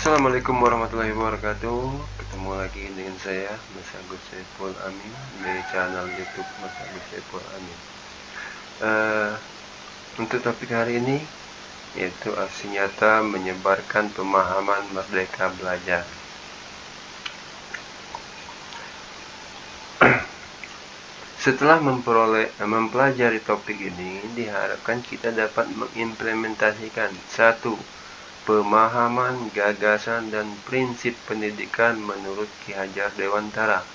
Assalamualaikum warahmatullahi wabarakatuh. Ketemu lagi dengan saya, Mas Agus Saiful Amin, di channel YouTube Mas Agus Saiful Amin. Untuk topik hari ini yaitu aksi nyata menyebarkan pemahaman merdeka belajar. Setelah mempelajari topik ini, diharapkan kita dapat mengimplementasikan 1. Pemahaman, gagasan, dan prinsip pendidikan menurut Ki Hajar Dewantara.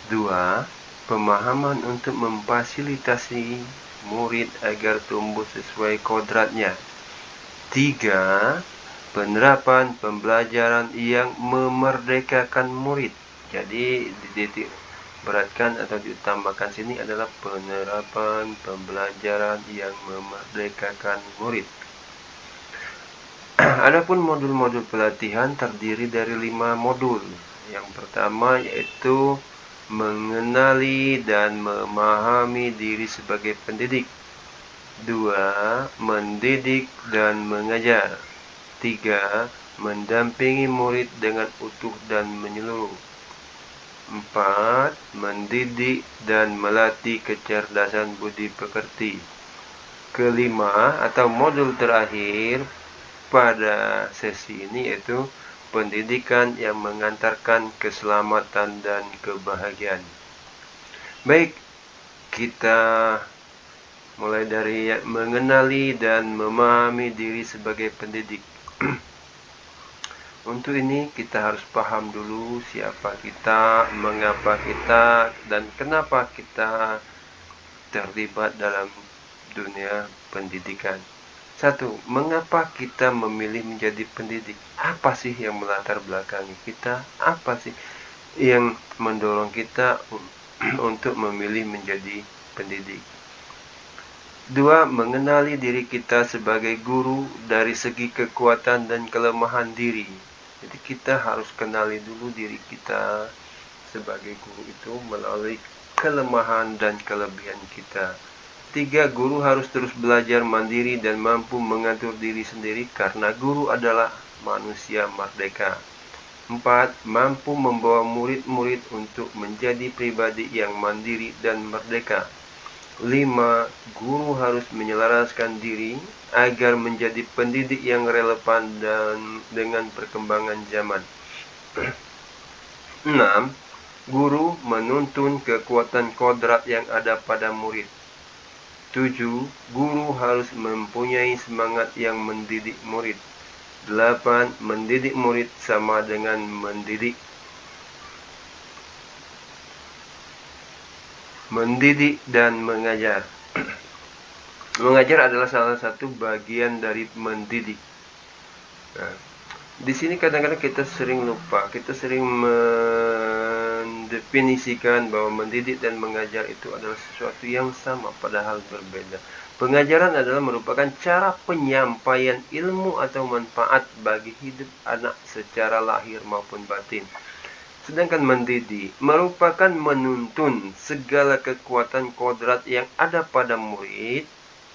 2. Pemahaman untuk memfasilitasi murid agar tumbuh sesuai kodratnya. 3. Penerapan pembelajaran yang memerdekakan murid. Jadi dititik beratkan atau diutamakan sini adalah penerapan pembelajaran yang memerdekakan murid. Adapun modul-modul pelatihan terdiri dari 5 modul. Yang pertama yaitu mengenali dan memahami diri sebagai pendidik. 2. Mendidik dan mengajar. 3. Mendampingi murid dengan utuh dan menyeluruh. 4. Mendidik dan melatih kecerdasan budi pekerti. Kelima atau modul terakhir pada sesi ini yaitu pendidikan yang mengantarkan keselamatan dan kebahagiaan. Baik, kita mulai dari mengenali dan memahami diri sebagai pendidik. Untuk ini kita harus paham dulu siapa kita, mengapa kita, dan kenapa kita terlibat dalam dunia pendidikan. 1. Mengapa kita memilih menjadi pendidik? Apa sih yang melatar belakangi kita? Apa sih yang mendorong kita untuk memilih menjadi pendidik? 2. Mengenali diri kita sebagai guru dari segi kekuatan dan kelemahan diri. Jadi kita harus kenali dulu diri kita sebagai guru itu melalui kelemahan dan kelebihan kita. 3. Guru harus terus belajar mandiri dan mampu mengatur diri sendiri karena guru adalah manusia merdeka. 4. Mampu membawa murid-murid untuk menjadi pribadi yang mandiri dan merdeka. 5. Guru harus menyelaraskan diri agar menjadi pendidik yang relevan dan dengan perkembangan zaman. 6. Guru menuntun kekuatan kodrat yang ada pada murid. 7. Guru harus mempunyai semangat yang mendidik murid. 8. Mendidik murid sama dengan mendidik dan mengajar. Mengajar adalah salah satu bagian dari mendidik. Nah, di sini kadang-kadang kita sering lupa, kita sering mendefinisikan bahwa mendidik dan mengajar itu adalah sesuatu yang sama padahal berbeda. Pengajaran adalah merupakan cara penyampaian ilmu atau manfaat bagi hidup anak secara lahir maupun batin. Sedangkan mendidik merupakan menuntun segala kekuatan kodrat yang ada pada murid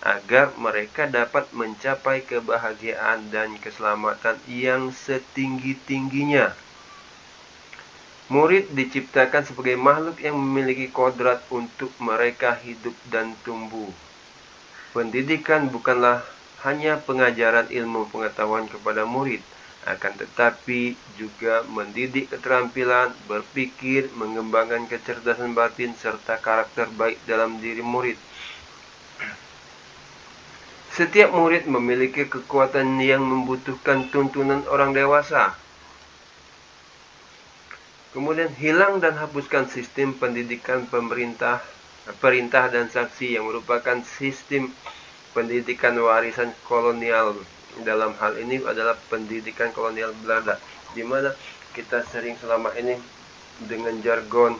agar mereka dapat mencapai kebahagiaan dan keselamatan yang setinggi-tingginya. Murid diciptakan sebagai makhluk yang memiliki kodrat untuk mereka hidup dan tumbuh. Pendidikan bukanlah hanya pengajaran ilmu pengetahuan kepada murid, akan tetapi juga mendidik keterampilan berpikir, mengembangkan kecerdasan batin, serta karakter baik dalam diri murid. Setiap murid memiliki kekuatan yang membutuhkan tuntunan orang dewasa. Kemudian hilang dan hapuskan sistem pendidikan perintah dan sanksi yang merupakan sistem pendidikan warisan kolonial. Dalam hal ini adalah pendidikan kolonial Belanda, di mana kita sering selama ini dengan jargon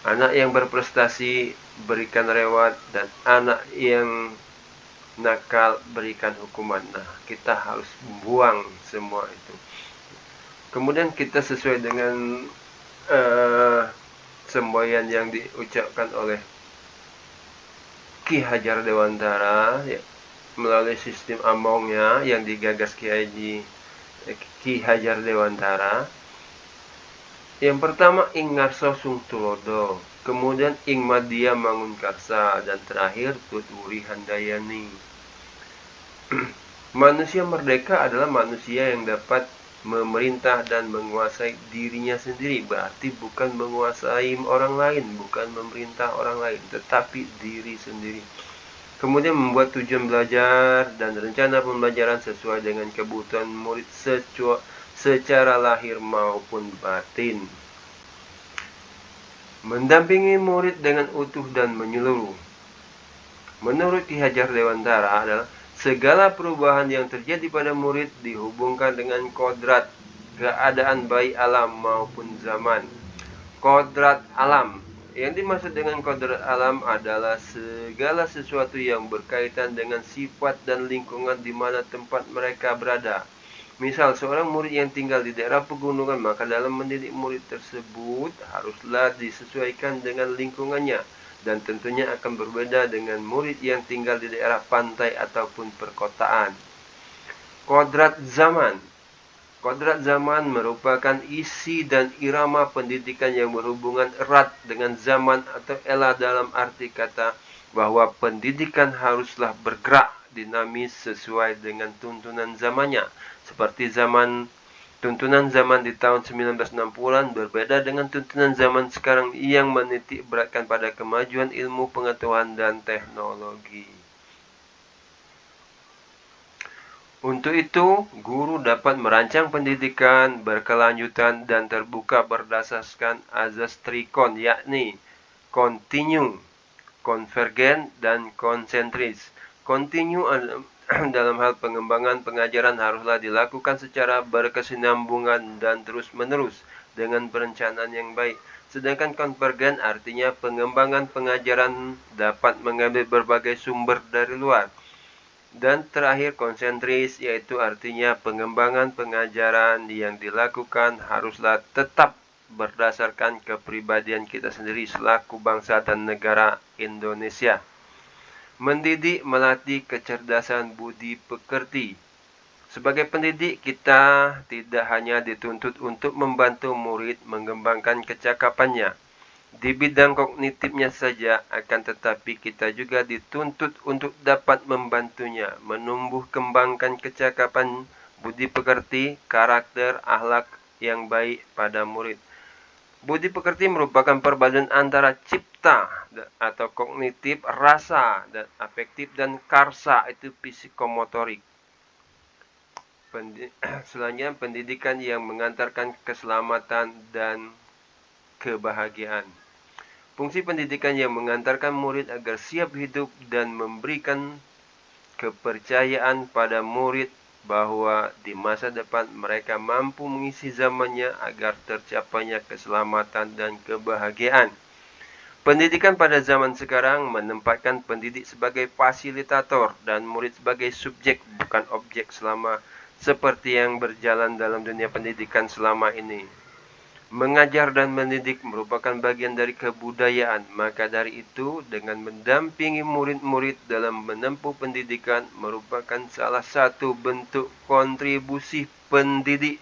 anak yang berprestasi berikan reward dan anak yang nakal berikan hukuman. Nah, kita harus buang semua itu. Kemudian kita sesuai dengan semboyan yang diucapkan oleh Ki Hajar Dewantara ya, melalui sistem amongnya yang digagas Ki Haji Ki Hajar Dewantara. Yang pertama ing ngarsa sung tulodo, kemudian ing madya mangunkarsa, dan terakhir Tut Wuri Handayani. Manusia merdeka adalah manusia yang dapat memerintah dan menguasai dirinya sendiri. Berarti bukan menguasai orang lain, bukan memerintah orang lain, tetapi diri sendiri. Kemudian membuat tujuan belajar dan rencana pembelajaran sesuai dengan kebutuhan murid secara lahir maupun batin. Mendampingi murid dengan utuh dan menyeluruh. Menurut Ki Hajar Dewantara adalah segala perubahan yang terjadi pada murid dihubungkan dengan kodrat, keadaan baik alam maupun zaman. Kodrat alam. Yang dimaksud dengan kodrat alam adalah segala sesuatu yang berkaitan dengan sifat dan lingkungan di mana tempat mereka berada. Misal, seorang murid yang tinggal di daerah pegunungan, maka dalam mendidik murid tersebut haruslah disesuaikan dengan lingkungannya. Dan tentunya akan berbeda dengan murid yang tinggal di daerah pantai ataupun perkotaan. Kodrat zaman. Kodrat zaman merupakan isi dan irama pendidikan yang berhubungan erat dengan zaman atau era dalam arti kata bahwa pendidikan haruslah bergerak dinamis sesuai dengan tuntunan zamannya. Seperti tuntunan zaman di tahun 1960-an berbeda dengan tuntunan zaman sekarang yang menitik beratkan pada kemajuan ilmu pengetahuan dan teknologi. Untuk itu, guru dapat merancang pendidikan berkelanjutan dan terbuka berdasarkan azas trikon, yakni kontinu, konvergen, dan konsentris. Kontinu dalam hal pengembangan pengajaran haruslah dilakukan secara berkesinambungan dan terus-menerus dengan perencanaan yang baik. Sedangkan konvergen artinya pengembangan pengajaran dapat mengambil berbagai sumber dari luar. Dan terakhir konsentris, yaitu artinya pengembangan pengajaran yang dilakukan haruslah tetap berdasarkan kepribadian kita sendiri selaku bangsa dan negara Indonesia. Mendidik melatih kecerdasan budi pekerti. Sebagai pendidik, kita tidak hanya dituntut untuk membantu murid mengembangkan kecakapannya di bidang kognitifnya saja, akan tetapi kita juga dituntut untuk dapat membantunya menumbuh kembangkan kecakapan budi pekerti, karakter, akhlak yang baik pada murid. Budi pekerti merupakan perpaduan antara cipta atau kognitif, rasa dan afektif, dan karsa itu psikomotorik. Selanjutnya, pendidikan yang mengantarkan keselamatan dan kebahagiaan. Fungsi pendidikan yang mengantarkan murid agar siap hidup dan memberikan kepercayaan pada murid bahwa di masa depan mereka mampu mengisi zamannya agar tercapainya keselamatan dan kebahagiaan. Pendidikan pada zaman sekarang menempatkan pendidik sebagai fasilitator dan murid sebagai subjek bukan objek seperti yang berjalan dalam dunia pendidikan selama ini. Mengajar dan mendidik merupakan bagian dari kebudayaan, maka dari itu dengan mendampingi murid-murid dalam menempuh pendidikan merupakan salah satu bentuk kontribusi pendidik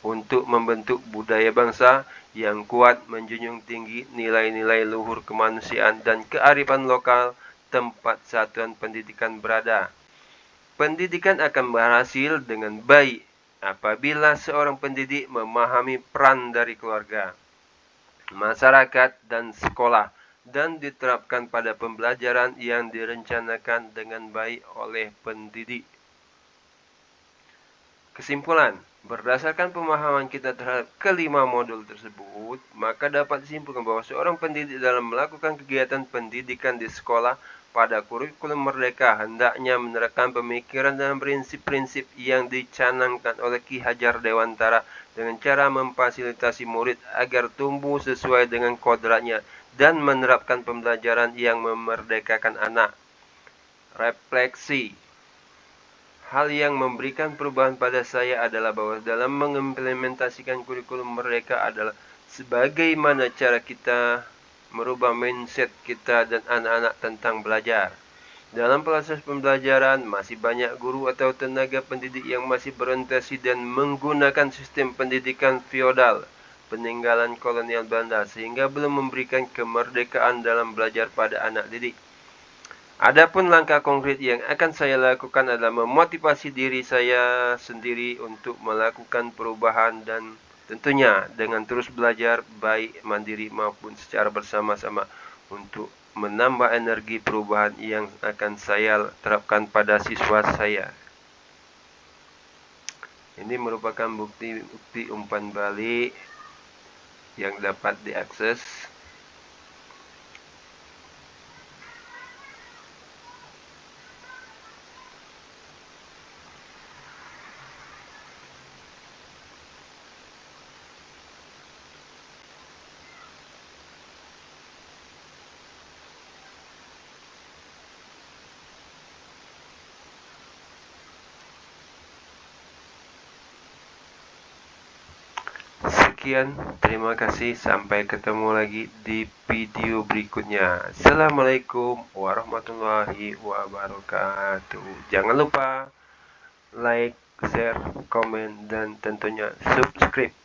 untuk membentuk budaya bangsa yang kuat, menjunjung tinggi nilai-nilai luhur kemanusiaan dan kearifan lokal tempat satuan pendidikan berada. Pendidikan akan berhasil dengan baik apabila seorang pendidik memahami peran dari keluarga, masyarakat, dan sekolah, dan diterapkan pada pembelajaran yang direncanakan dengan baik oleh pendidik. Kesimpulan, berdasarkan pemahaman kita terhadap kelima modul tersebut, maka dapat disimpulkan bahwa seorang pendidik dalam melakukan kegiatan pendidikan di sekolah pada kurikulum merdeka hendaknya menerapkan pemikiran dan prinsip-prinsip yang dicanangkan oleh Ki Hajar Dewantara dengan cara memfasilitasi murid agar tumbuh sesuai dengan kodratnya dan menerapkan pembelajaran yang memerdekakan anak. Refleksi. Hal yang memberikan perubahan pada saya adalah bahwa dalam mengimplementasikan kurikulum merdeka adalah sebagaimana cara kita merubah mindset kita dan anak-anak tentang belajar. Dalam proses pembelajaran, masih banyak guru atau tenaga pendidik yang masih berorientasi dan menggunakan sistem pendidikan feodal peninggalan kolonial Belanda sehingga belum memberikan kemerdekaan dalam belajar pada anak didik. Adapun langkah konkret yang akan saya lakukan adalah memotivasi diri saya sendiri untuk melakukan perubahan dan tentunya dengan terus belajar baik mandiri maupun secara bersama-sama untuk menambah energi perubahan yang akan saya terapkan pada siswa saya. Ini merupakan bukti umpan balik yang dapat diakses. Sekian, terima kasih. Sampai ketemu lagi di video berikutnya. Assalamualaikum warahmatullahi wabarakatuh. Jangan lupa like, share, komen, dan tentunya subscribe.